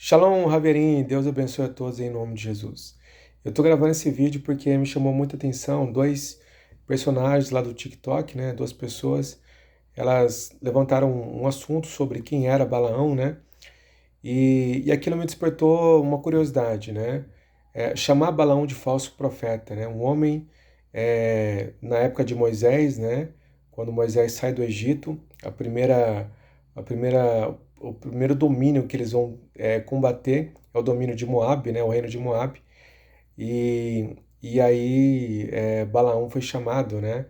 Shalom, Ravierim, Deus abençoe a todos em nome de Jesus. Eu tô gravando esse vídeo porque me chamou muita atenção dois personagens lá do TikTok, né? Duas pessoas, elas levantaram um assunto sobre quem era Balaão, né? E aquilo me despertou uma curiosidade, né? Chamar Balaão de falso profeta, né? Um homem, na época de Moisés, né? Quando Moisés sai do Egito, o primeiro domínio que eles vão combater é o domínio de Moabe, né? O reino de Moabe. E aí Balaão foi chamado, né?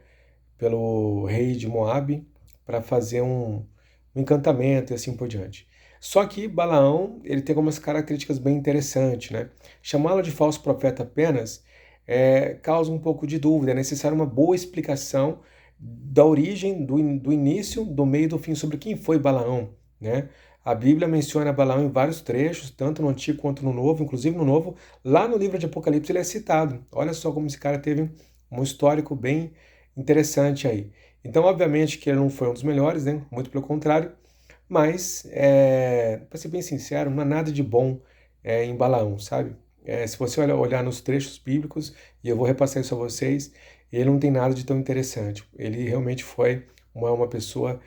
Pelo rei de Moabe para fazer um encantamento e assim por diante. Só que Balaão, ele tem algumas características bem interessantes, né? Chamá-lo de falso profeta apenas causa um pouco de dúvida, é necessário uma boa explicação da origem, do início, do meio e do fim sobre quem foi Balaão, né? A Bíblia menciona Balaão em vários trechos, tanto no Antigo quanto no Novo, inclusive no Novo, lá no livro de Apocalipse ele é citado. Olha só como esse cara teve um histórico bem interessante aí. Então, obviamente que ele não foi um dos melhores, né? Muito pelo contrário, mas, para ser bem sincero, não há nada de bom em Balaão, sabe? Se você olhar nos trechos bíblicos, e eu vou repassar isso a vocês, ele não tem nada de tão interessante. Ele realmente foi uma pessoa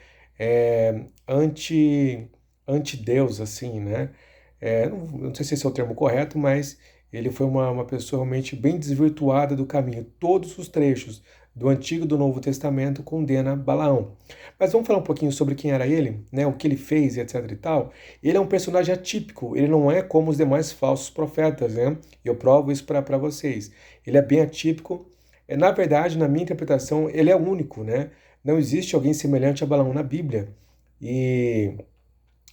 anti-Deus, assim, né? Não sei se esse é o termo correto, mas ele foi uma pessoa realmente bem desvirtuada do caminho. Todos os trechos do Antigo e do Novo Testamento condena Balaão. Mas vamos falar um pouquinho sobre quem era ele, né? O que ele fez e etc e tal. Ele é um personagem atípico, ele não é como os demais falsos profetas, né? Eu provo isso para vocês. Ele é bem atípico. Na verdade, na minha interpretação, ele é único, né? Não existe alguém semelhante a Balaão na Bíblia. E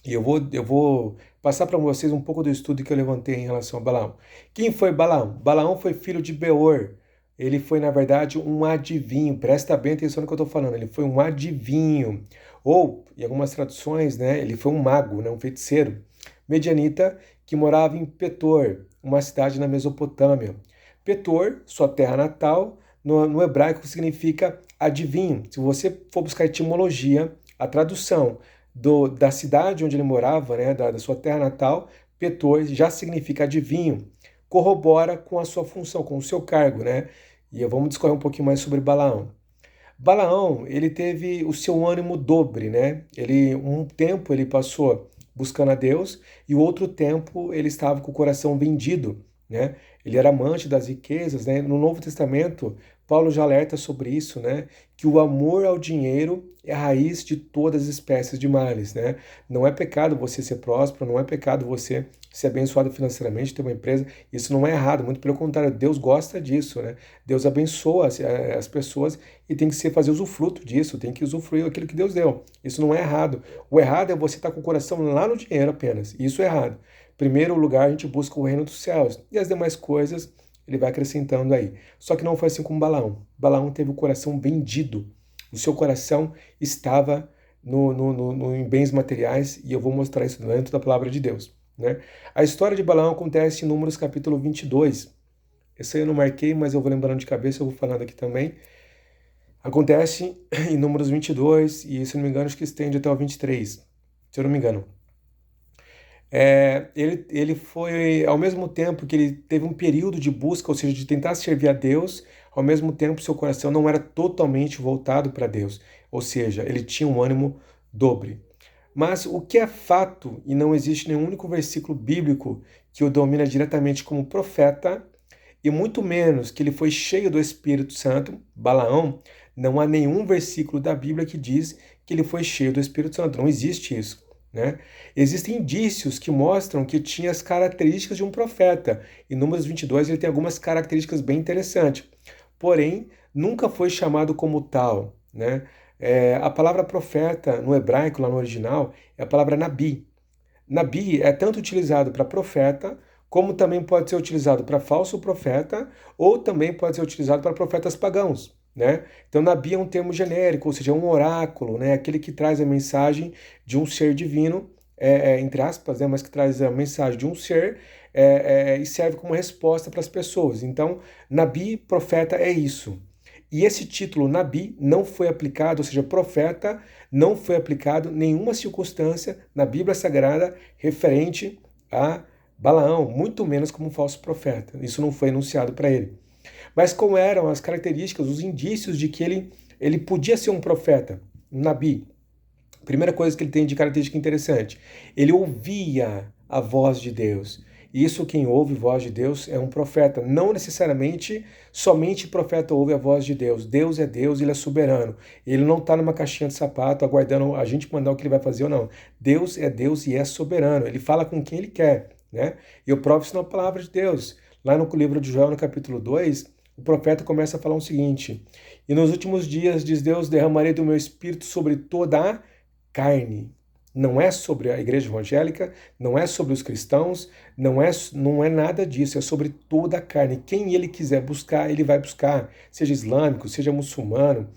eu vou passar para vocês um pouco do estudo que eu levantei em relação a Balaão. Quem foi Balaão? Balaão foi filho de Beor. Ele foi, na verdade, um adivinho. Presta bem atenção no que eu estou falando. Ele foi um adivinho. Ou, em algumas traduções, né, ele foi um mago, né, um feiticeiro. Medianita, que morava em Petor, uma cidade na Mesopotâmia. Petor, sua terra natal, no hebraico significa adivinho. Se você for buscar etimologia, a tradução da cidade onde ele morava, né, da sua terra natal, Petor já significa adivinho, corrobora com a sua função, com o seu cargo, né? E vamos discorrer um pouquinho mais sobre Balaão. Balaão, ele teve o seu ânimo dobre, né? Um tempo ele passou buscando a Deus e o outro tempo ele estava com o coração vendido, né? Ele era amante das riquezas, né? No Novo Testamento, Paulo já alerta sobre isso, né? Que o amor ao dinheiro é a raiz de todas as espécies de males, né? Não é pecado você ser próspero, não é pecado você ser abençoado financeiramente, ter uma empresa, isso não é errado, muito pelo contrário, Deus gosta disso, né? Deus abençoa as pessoas e tem que ser fazer usufruto disso, tem que usufruir aquilo que Deus deu. Isso não é errado. O errado é você estar com o coração lá no dinheiro apenas. Isso é errado. Primeiro lugar, a gente busca o reino dos céus e as demais coisas ele vai acrescentando aí. Só que não foi assim com Balaão. Balaão teve o coração vendido. O seu coração estava em bens materiais e eu vou mostrar isso dentro da palavra de Deus, né? A história de Balaão acontece em Números capítulo 22. Esse aí eu não marquei, mas eu vou lembrando de cabeça, eu vou falando aqui também. Acontece em Números 22 e, se não me engano, acho que estende até o 23, se eu não me engano. Ele foi, ao mesmo tempo que ele teve um período de busca, ou seja, de tentar servir a Deus, ao mesmo tempo seu coração não era totalmente voltado para Deus, ou seja, ele tinha um ânimo dobre. Mas o que é fato, e não existe nenhum único versículo bíblico que o domina diretamente como profeta, e muito menos que ele foi cheio do Espírito Santo, Balaão, não há nenhum versículo da Bíblia que diz que ele foi cheio do Espírito Santo. Não existe isso, né? Existem indícios que mostram que tinha as características de um profeta. Em Números 22 ele tem algumas características bem interessantes. Porém, nunca foi chamado como tal, né? A palavra profeta no hebraico, lá no original, é a palavra nabi. Nabi é tanto utilizado para profeta, como também pode ser utilizado para falso profeta, ou também pode ser utilizado para profetas pagãos, né? Então, Nabi é um termo genérico, ou seja, é um oráculo, né? Aquele que traz a mensagem de um ser divino, entre aspas, né? Mas que traz a mensagem de um ser e serve como resposta para as pessoas. Então, Nabi, profeta, é isso. E esse título Nabi não foi aplicado, ou seja, profeta, não foi aplicado em nenhuma circunstância na Bíblia Sagrada referente a Balaão, muito menos como um falso profeta. Isso não foi anunciado para ele. Mas como eram as características, os indícios de que ele podia ser um profeta, um nabi? Primeira coisa que ele tem de característica interessante, ele ouvia a voz de Deus. Isso, quem ouve a voz de Deus é um profeta. Não necessariamente somente o profeta ouve a voz de Deus. Deus é Deus, ele é soberano. Ele não está numa caixinha de sapato aguardando a gente mandar o que ele vai fazer ou não. Deus é Deus e é soberano. Ele fala com quem ele quer, né? E eu provo isso na palavra de Deus. Lá no livro de Joel, no capítulo 2, o profeta começa a falar o seguinte: E nos últimos dias, diz Deus, derramarei do meu espírito sobre toda a carne. Não é sobre a igreja evangélica, não é sobre os cristãos, não é nada disso, é sobre toda a carne. Quem ele quiser buscar, ele vai buscar, seja islâmico, seja muçulmano,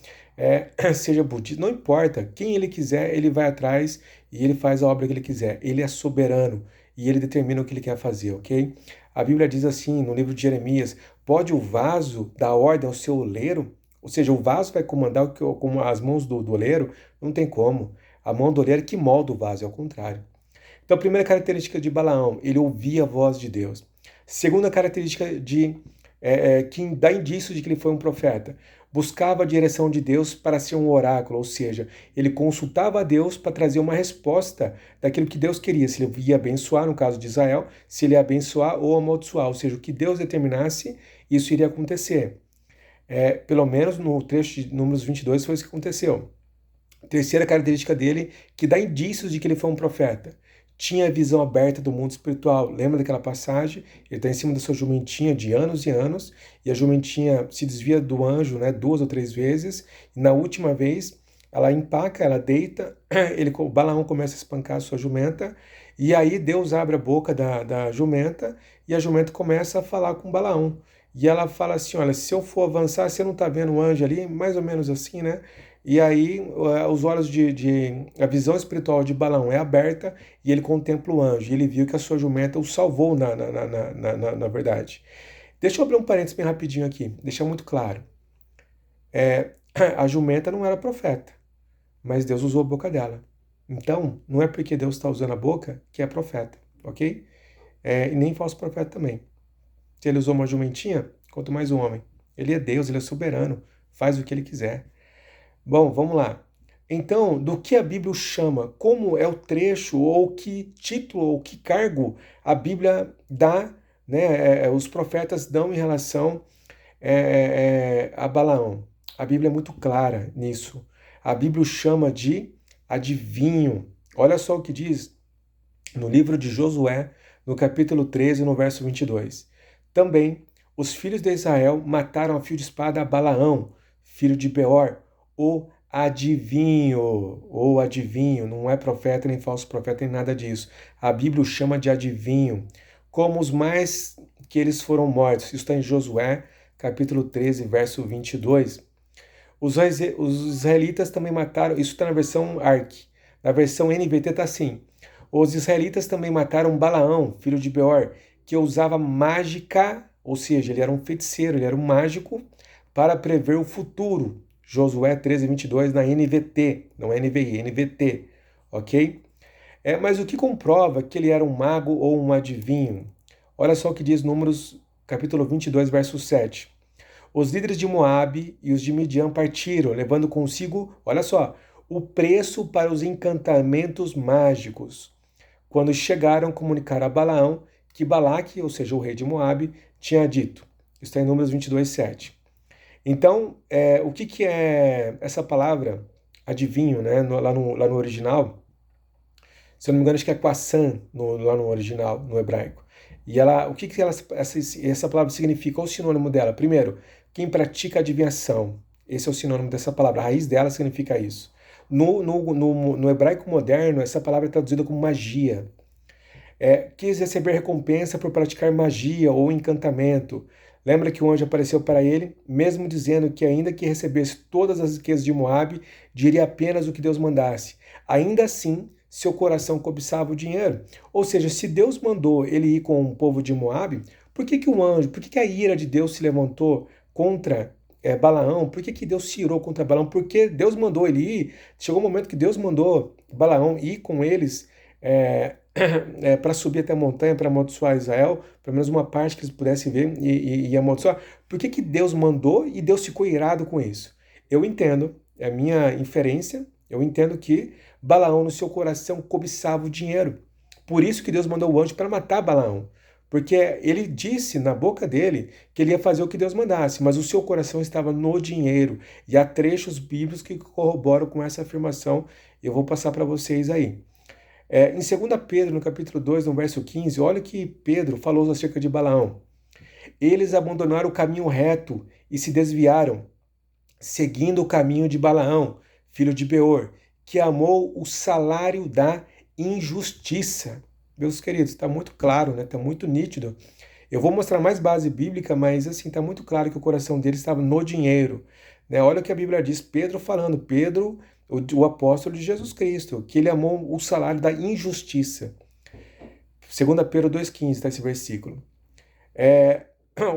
seja budista, não importa. Quem ele quiser, ele vai atrás e ele faz a obra que ele quiser. Ele é soberano e ele determina o que ele quer fazer, ok? A Bíblia diz assim, no livro de Jeremias, pode o vaso dar ordem ao seu oleiro? Ou seja, o vaso vai comandar como as mãos do oleiro? Não tem como. A mão do oleiro que molda o vaso, é ao contrário. Então, a primeira característica de Balaão, ele ouvia a voz de Deus. Segunda característica que dá indício de que ele foi um profeta, buscava a direção de Deus para ser um oráculo, ou seja, ele consultava a Deus para trazer uma resposta daquilo que Deus queria, se ele ia abençoar, no caso de Israel, se ele ia abençoar ou amaldiçoar, ou seja, o que Deus determinasse, isso iria acontecer. Pelo menos no trecho de Números 22 foi isso que aconteceu. Terceira característica dele, que dá indícios de que ele foi um profeta. Tinha a visão aberta do mundo espiritual. Lembra daquela passagem? Ele está em cima da sua jumentinha de anos e anos, e a jumentinha se desvia do anjo, né, 2 ou 3 vezes, e na última vez ela empaca, ela deita, o Balaão começa a espancar a sua jumenta, e aí Deus abre a boca da jumenta, e a jumenta começa a falar com Balaão. E ela fala assim, olha, se eu for avançar, você não está vendo o anjo ali? Mais ou menos assim, né? E aí os olhos a visão espiritual de Balaão é aberta e ele contempla o anjo. E ele viu que a sua jumenta o salvou na verdade. Deixa eu abrir um parênteses bem rapidinho aqui, deixar muito claro. A jumenta não era profeta, mas Deus usou a boca dela. Então, não é porque Deus está usando a boca que é profeta, ok? E nem falso profeta também. Se ele usou uma jumentinha, quanto mais um homem. Ele é Deus, ele é soberano, faz o que ele quiser. Bom, vamos lá. Então, do que a Bíblia chama? Como é o trecho, ou que título, ou que cargo a Bíblia dá, né, os profetas dão em relação a Balaão? A Bíblia é muito clara nisso. A Bíblia o chama de adivinho. Olha só o que diz no livro de Josué, no capítulo 13, no verso 22. Também os filhos de Israel mataram a fio de espada a Balaão, filho de Beor, ou adivinho, não é profeta nem falso profeta nem nada disso. A Bíblia o chama de adivinho, como os mais que eles foram mortos. Isso está em Josué, capítulo 13, verso 22. Os israelitas também mataram, isso está na versão ARC, na versão NVT está assim. Os israelitas também mataram Balaão, filho de Beor, que usava mágica, ou seja, ele era um feiticeiro, ele era um mágico, para prever o futuro. Josué 13, 22 na NVT, não é NVI, NVT, ok? Mas o que comprova que ele era um mago ou um adivinho? Olha só o que diz Números capítulo 22, verso 7. Os líderes de Moabe e os de Midian partiram, levando consigo, olha só, o preço para os encantamentos mágicos. Quando chegaram, comunicaram a Balaão que Balaque, ou seja, o rei de Moabe, tinha dito. Isso está em Números 22, 7. Então, o que é essa palavra adivinho, né? Lá no original, se eu não me engano, acho que é Kwasan, lá no original, no hebraico. E essa palavra significa? Qual o sinônimo dela? Primeiro, quem pratica adivinhação. Esse é o sinônimo dessa palavra. A raiz dela significa isso. No hebraico moderno, essa palavra é traduzida como magia. Quis receber recompensa por praticar magia ou encantamento. Lembra que o anjo apareceu para ele, mesmo dizendo que ainda que recebesse todas as riquezas de Moabe, diria apenas o que Deus mandasse. Ainda assim, seu coração cobiçava o dinheiro. Ou seja, se Deus mandou ele ir com o povo de Moabe, por que a ira de Deus se levantou contra Balaão? Por que Deus se irou contra Balaão? Porque Deus mandou ele ir. Chegou um momento que Deus mandou Balaão ir com eles para subir até a montanha, para amaldiçoar Israel, pelo menos uma parte que eles pudessem ver e amaldiçoar. Por que Deus mandou e Deus ficou irado com isso? Eu entendo, é a minha inferência, eu entendo que Balaão no seu coração cobiçava o dinheiro. Por isso que Deus mandou o anjo para matar Balaão. Porque ele disse na boca dele que ele ia fazer o que Deus mandasse, mas o seu coração estava no dinheiro. E há trechos bíblicos que corroboram com essa afirmação. Eu vou passar para vocês aí. Em 2 Pedro, no capítulo 2, no verso 15, olha o que Pedro falou acerca de Balaão. Eles abandonaram o caminho reto e se desviaram, seguindo o caminho de Balaão, filho de Beor, que amou o salário da injustiça. Meus queridos, está muito claro, né? Está muito nítido. Eu vou mostrar mais base bíblica, mas assim, está muito claro que o coração dele estava no dinheiro. Né? Olha o que a Bíblia diz, Pedro falando, Pedro, o apóstolo de Jesus Cristo, que ele amou o salário da injustiça. 2 Pedro 2,15 está esse versículo.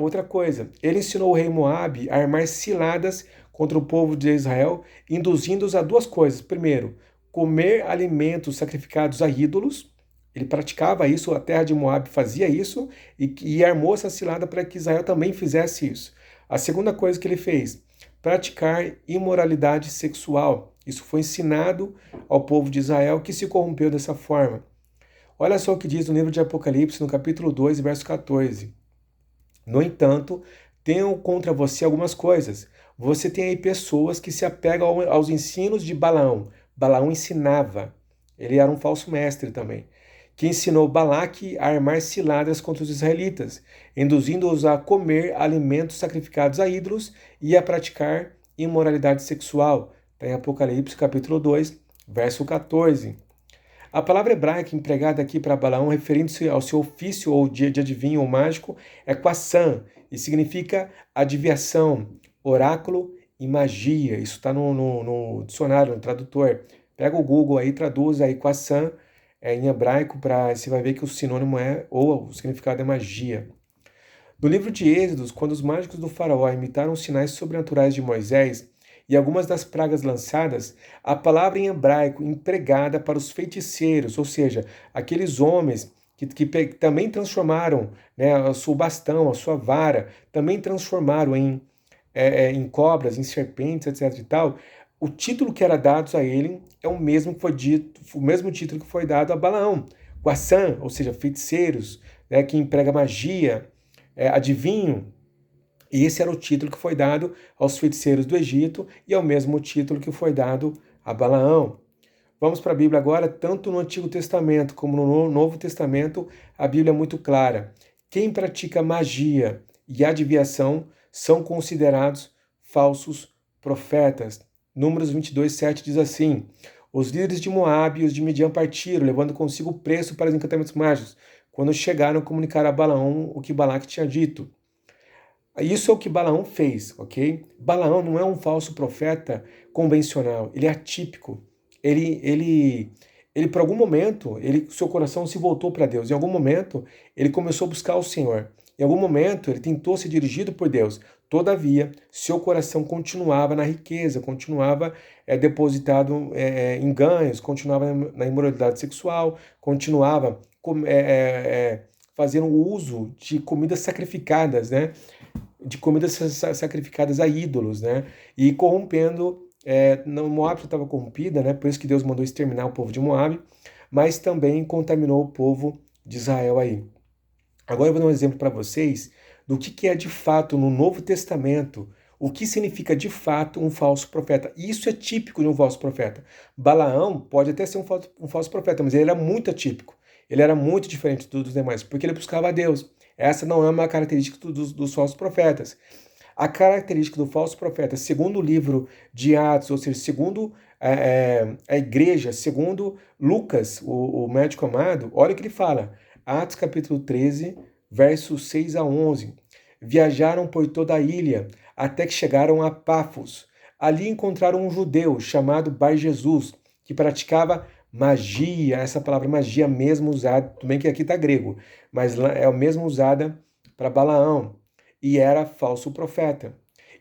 Outra coisa, ele ensinou o rei Moabe a armar ciladas contra o povo de Israel, induzindo-os a duas coisas. Primeiro, comer alimentos sacrificados a ídolos. Ele praticava isso, a terra de Moabe fazia isso, e armou essa cilada para que Israel também fizesse isso. A segunda coisa que ele fez, praticar imoralidade sexual. Isso foi ensinado ao povo de Israel, que se corrompeu dessa forma. Olha só o que diz no livro de Apocalipse, no capítulo 2, verso 14. No entanto, tenho contra você algumas coisas. Você tem aí pessoas que se apegam aos ensinos de Balaão. Balaão ensinava. Ele era um falso mestre também. Que ensinou Balaque a armar ciladas contra os israelitas, induzindo-os a comer alimentos sacrificados a ídolos e a praticar imoralidade sexual. Está em Apocalipse capítulo 2, verso 14. A palavra hebraica empregada aqui para Balaão, referindo-se ao seu ofício ou de adivinho ou mágico, é quassam, e significa adivinhação, oráculo e magia. Isso está no dicionário, no tradutor. Pega o Google aí, traduz aí quassam em hebraico, você vai ver que o sinônimo ou o significado é magia. No livro de Êxodos, quando os mágicos do faraó imitaram os sinais sobrenaturais de Moisés, e algumas das pragas lançadas, a palavra em hebraico empregada para os feiticeiros, ou seja, aqueles homens que também transformaram, né, o seu bastão, a sua vara, também transformaram em cobras, em serpentes, etc. e tal. O título que era dado a ele é o mesmo que foi dito, o mesmo título que foi dado a Balaão, Quassam, ou seja, feiticeiros, né, que emprega magia, adivinho. E esse era o título que foi dado aos feiticeiros do Egito e é o mesmo título que foi dado a Balaão. Vamos para a Bíblia agora, tanto no Antigo Testamento como no Novo Testamento, a Bíblia é muito clara. Quem pratica magia e adivinhação são considerados falsos profetas. Números 22, 7 diz assim: os líderes de Moabe e os de Midian partiram, levando consigo o preço para os encantamentos mágicos, quando chegaram a comunicar a Balaão o que Balaque tinha dito. Isso é o que Balaão fez, ok? Balaão não é um falso profeta convencional, ele é atípico. Ele por algum momento, seu coração se voltou para Deus. Em algum momento, ele começou a buscar o Senhor. Em algum momento, ele tentou ser dirigido por Deus. Todavia, seu coração continuava na riqueza, continuava depositado em ganhos, continuava na imoralidade sexual, continuava fazendo uso de comidas sacrificadas, né? De comidas sacrificadas a ídolos, né? E corrompendo. Moab estava corrompida, né? Por isso que Deus mandou exterminar o povo de Moab, mas também contaminou o povo de Israel aí. Agora eu vou dar um exemplo para vocês do que é de fato no Novo Testamento, o que significa de fato um falso profeta. Isso é típico de um falso profeta. Balaão pode até ser um falso profeta, mas ele era muito atípico. Ele era muito diferente dos demais, porque ele buscava a Deus. Essa não é uma característica dos falsos profetas. A característica do falso profeta, segundo o livro de Atos, ou seja, segundo a igreja, segundo Lucas, o médico amado, olha o que ele fala. Atos capítulo 13, versos 6 a 11. Viajaram por toda a ilha, até que chegaram a Pafos. Ali encontraram um judeu chamado Bar Jesus, que praticava magia, essa palavra magia mesmo usada, tudo bem que aqui está grego, mas é a mesma usada para Balaão, e era falso profeta.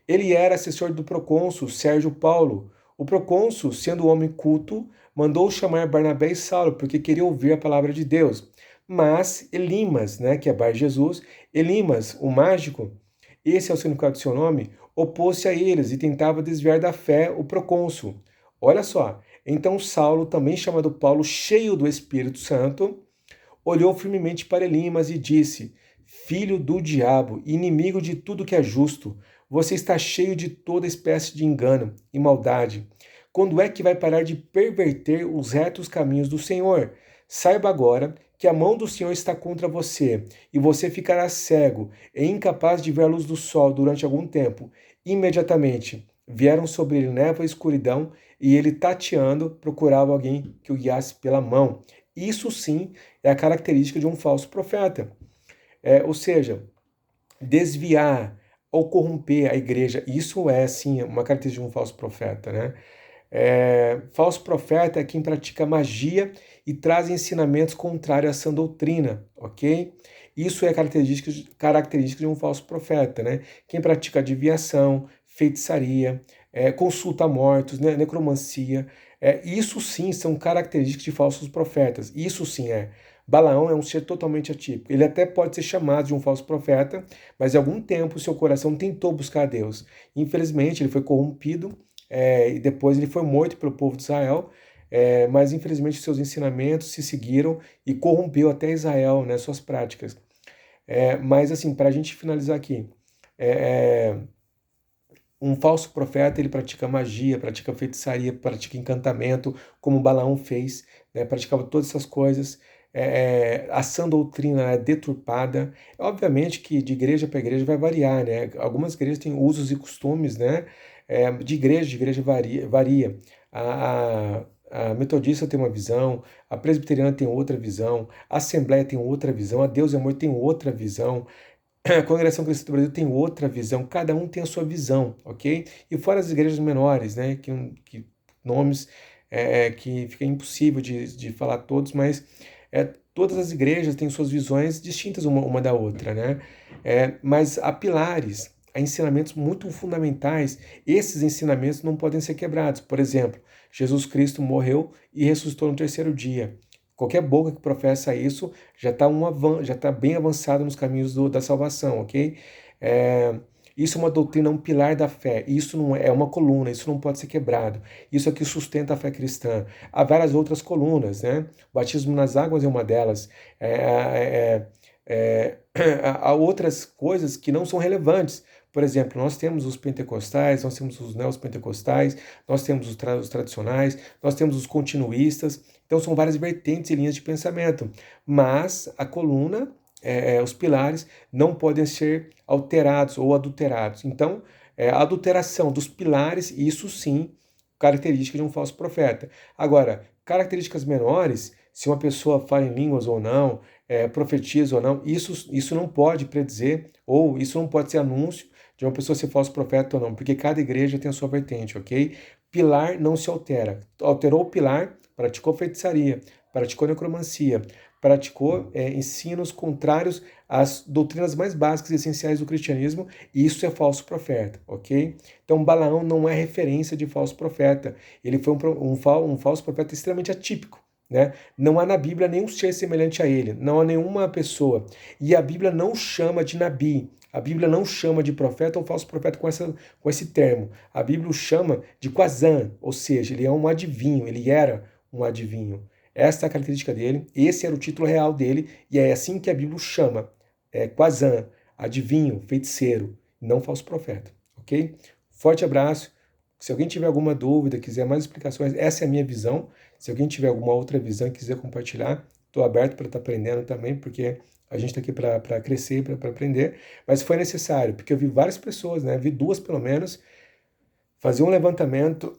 Ele era assessor do procônsul Sérgio Paulo, O procônsul, sendo um homem culto, mandou chamar Barnabé e Saulo, porque queria ouvir a palavra de Deus. Mas Elimas, né, que é Bar Jesus, Elimas, o mágico, esse é o significado do seu nome, opôs-se a eles e tentava desviar da fé o procônsul. Olha só, então Saulo, também chamado Paulo, cheio do Espírito Santo, olhou firmemente para Elimas e disse: Filho do diabo, inimigo de tudo que é justo, você está cheio de toda espécie de engano e maldade. Quando é que vai parar de perverter os retos caminhos do Senhor? Saiba agora que a mão do Senhor está contra você, e você ficará cego e incapaz de ver a luz do sol durante algum tempo. Imediatamente vieram sobre ele névoa e escuridão, e ele, tateando, procurava alguém que o guiasse pela mão. Isso sim é a característica de um falso profeta. Ou seja, desviar ou corromper a igreja, isso é sim uma característica de um falso profeta, né? Falso profeta é quem pratica magia e traz ensinamentos contrários à sã doutrina, ok? Isso é característica de um falso profeta, né? Quem pratica adivinhação, feitiçaria, consulta mortos, né? Necromancia, isso sim são características de falsos profetas, isso sim é. Balaão é um ser totalmente atípico. Ele até pode ser chamado de um falso profeta, mas em algum tempo seu coração tentou buscar a Deus. Infelizmente, ele foi corrompido, e depois ele foi morto pelo povo de Israel, mas infelizmente seus ensinamentos se seguiram e corrompeu até Israel, né, suas práticas. Mas assim, para a gente finalizar aqui, um falso profeta, ele pratica magia, pratica feitiçaria, pratica encantamento, como Balaão fez, né? Praticava todas essas coisas. A sã doutrina é deturpada. Obviamente que de igreja para igreja vai variar, né? Algumas igrejas têm usos e costumes, né? De igreja varia. A metodista tem uma visão, a presbiteriana tem outra visão, a assembleia tem outra visão, a Deus e Amor tem outra visão. A Congregação Cristã do Brasil tem outra visão, cada um tem a sua visão, ok? E fora as igrejas menores, né, que nomes que fica impossível de falar todos, mas todas as igrejas têm suas visões distintas uma da outra, né? Mas há pilares, há ensinamentos muito fundamentais, esses ensinamentos não podem ser quebrados. Por exemplo, Jesus Cristo morreu e ressuscitou no terceiro dia. Qualquer boca que professa isso já está bem avançado nos caminhos da salvação, ok? Isso é uma doutrina, um pilar da fé. Isso não é uma coluna, isso não pode ser quebrado. Isso é que sustenta a fé cristã. Há várias outras colunas, né? O batismo nas águas é uma delas. Há outras coisas que não são relevantes. Por exemplo, nós temos os pentecostais, nós temos os neopentecostais, nós temos os tradicionais, nós temos os continuistas. Então, são várias vertentes e linhas de pensamento. Mas a coluna, os pilares, não podem ser alterados ou adulterados. Então, a adulteração dos pilares, isso sim, característica de um falso profeta. Agora, características menores, se uma pessoa fala em línguas ou não, profetiza ou não, isso não pode predizer, ou isso não pode ser anúncio de uma pessoa ser falso profeta ou não, porque cada igreja tem a sua vertente, ok? Pilar não se altera. Alterou o pilar, praticou feitiçaria, praticou necromancia, praticou ensinos contrários às doutrinas mais básicas e essenciais do cristianismo, e isso é falso profeta, ok? Então Balaão não é referência de falso profeta, ele foi um falso profeta extremamente atípico, né? Não há na Bíblia nenhum ser semelhante a ele, não há nenhuma pessoa, e a Bíblia não chama de Nabi, a Bíblia não chama de profeta ou falso profeta com esse termo. A Bíblia o chama de Quazan, ou seja, ele é um adivinho, ele era um adivinho. Essa é a característica dele, esse era o título real dele, e é assim que a Bíblia o chama. Quazan, adivinho, feiticeiro, não falso profeta, ok? Forte abraço. Se alguém tiver alguma dúvida, quiser mais explicações, essa é a minha visão. Se alguém tiver alguma outra visão e quiser compartilhar, estou aberto para estar aprendendo também, porque a gente está aqui para crescer, para aprender, mas foi necessário, porque eu vi várias pessoas, né? Vi duas pelo menos, fazer um levantamento,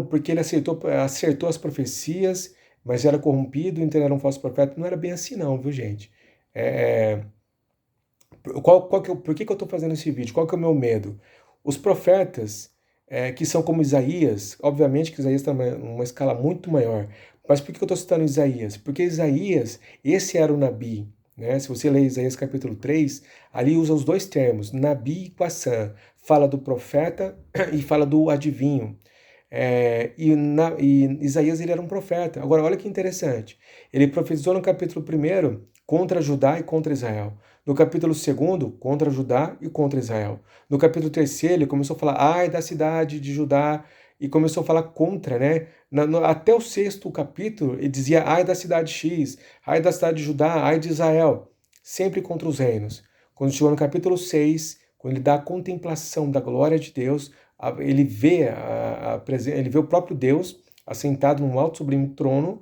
porque ele acertou as profecias, mas era corrompido, então era um falso profeta. Não era bem assim não, viu, gente? Por que eu estou fazendo esse vídeo? Qual que é o meu medo? Os profetas, que são como Isaías, obviamente que Isaías está numa escala muito maior, mas por que eu estou citando Isaías? Porque Isaías, esse era o Nabi, né? Se você ler Isaías capítulo 3, ali usa os dois termos, Nabi e Quassã, fala do profeta e fala do adivinho. E Isaías ele era um profeta. Agora, olha que interessante. Ele profetizou no capítulo 1 contra Judá e contra Israel. No capítulo 2, contra Judá e contra Israel. No capítulo 3, ele começou a falar, ai da cidade de Judá, e começou a falar contra, né? Até o 6º capítulo, ele dizia, ai da cidade X, ai da cidade de Judá, ai de Israel. Sempre contra os reinos. Quando chegou no capítulo 6, quando ele dá a contemplação da glória de Deus, ele vê, ele vê o próprio Deus assentado num alto sublime trono,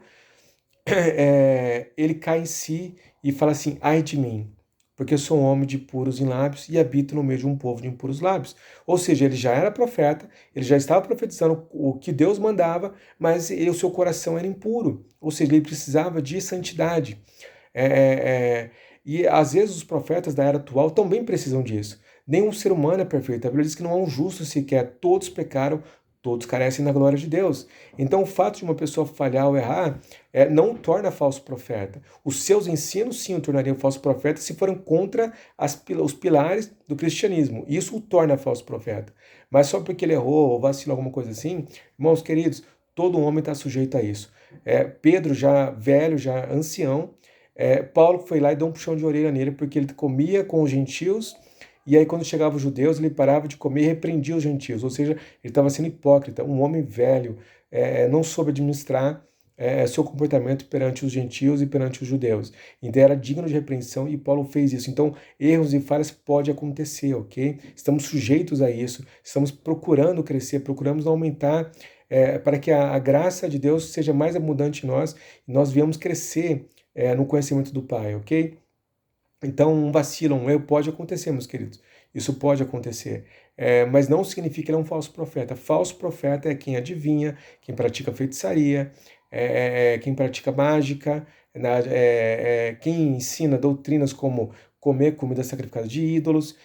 ele cai em si e fala assim, ai de mim, porque eu sou um homem de puros em lábios e habito no meio de um povo de impuros lábios. Ou seja, ele já era profeta, ele já estava profetizando o que Deus mandava, mas o seu coração era impuro, ou seja, ele precisava de santidade. E às vezes os profetas da era atual também precisam disso. Nenhum ser humano é perfeito. A Bíblia diz que não há um justo sequer. Todos pecaram, todos carecem da glória de Deus. Então o fato de uma pessoa falhar ou errar não o torna falso profeta. Os seus ensinos sim o tornariam falso profeta se forem contra os pilares do cristianismo. Isso o torna falso profeta. Mas só porque ele errou ou vacilou alguma coisa assim, irmãos queridos, todo homem está sujeito a isso. Pedro já velho, já ancião, Paulo foi lá e deu um puxão de orelha nele, porque ele comia com os gentios, e aí quando chegavam os judeus, ele parava de comer e repreendia os gentios, ou seja, ele estava sendo hipócrita, um homem velho, não soube administrar seu comportamento perante os gentios e perante os judeus. Então era digno de repreensão e Paulo fez isso. Então erros e falhas podem acontecer, ok? Estamos sujeitos a isso, estamos procurando crescer, procuramos aumentar para que a graça de Deus seja mais abundante em nós e nós viemos crescer no conhecimento do Pai, ok? Então, um vacilo, um erro pode acontecer, meus queridos. Isso pode acontecer. Mas não significa que ele é um falso profeta. Falso profeta é quem adivinha, quem pratica feitiçaria, quem pratica mágica, quem ensina doutrinas como comer comida sacrificada de ídolos,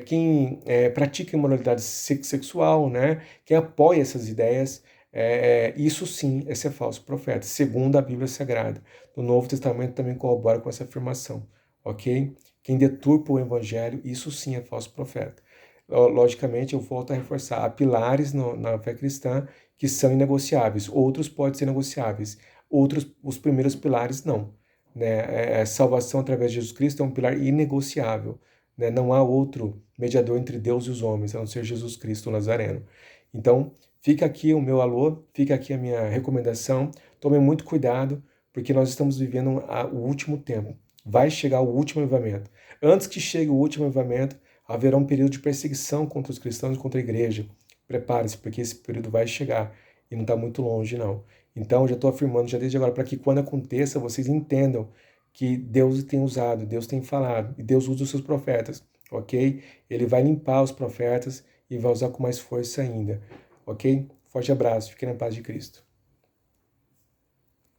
quem pratica imoralidade sexual, né? Quem apoia essas ideias. Isso sim é ser falso profeta, segundo a Bíblia Sagrada. O Novo Testamento também corrobora com essa afirmação, ok? Quem deturpa o Evangelho, isso sim é falso profeta. Logicamente, eu volto a reforçar, há pilares na fé cristã que são inegociáveis, outros podem ser negociáveis, outros, os primeiros pilares não. Né? Salvação através de Jesus Cristo é um pilar inegociável. Né? Não há outro mediador entre Deus e os homens, a não ser Jesus Cristo o Nazareno. Então, fica aqui o meu alô, fica aqui a minha recomendação. Tome muito cuidado, porque nós estamos vivendo o último tempo. Vai chegar o último avivamento. Antes que chegue o último avivamento, haverá um período de perseguição contra os cristãos e contra a igreja. Prepare-se, porque esse período vai chegar e não está muito longe, não. Então, já estou afirmando já desde agora, para que quando aconteça, vocês entendam que Deus tem usado, Deus tem falado, e Deus usa os seus profetas, ok? Ele vai limpar os profetas e vai usar com mais força ainda, ok? Forte abraço, fique na paz de Cristo.